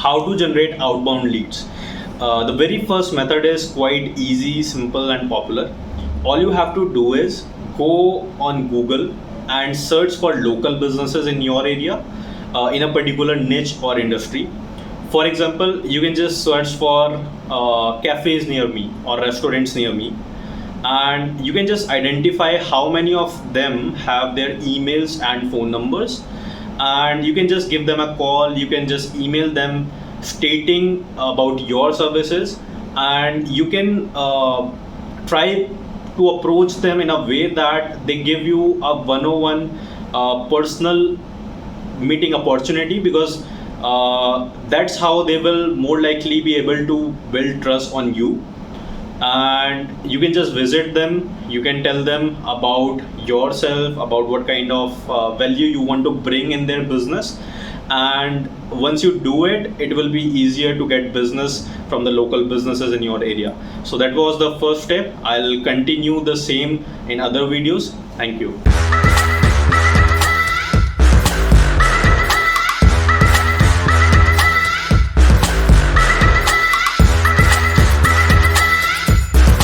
how to generate outbound leads. The very first method is quite easy, simple and popular. All you have to do is go on Google and search for local businesses in your area, in a particular niche or industry. For example, you can just search for cafes near me or restaurants near me, and you can just identify how many of them have their emails and phone numbers, and you can just give them a call. You can just email them stating about your services, and you can try to approach them in a way that they give you a one-on-one personal meeting opportunity, because that's how they will more likely be able to build trust on you. And you can just visit them. You can tell them about yourself, about what kind of value you want to bring in their business, and once you do it, it will be easier to get business from the local businesses in your area. So that was the first step. I'll continue the same in other videos. Thank you.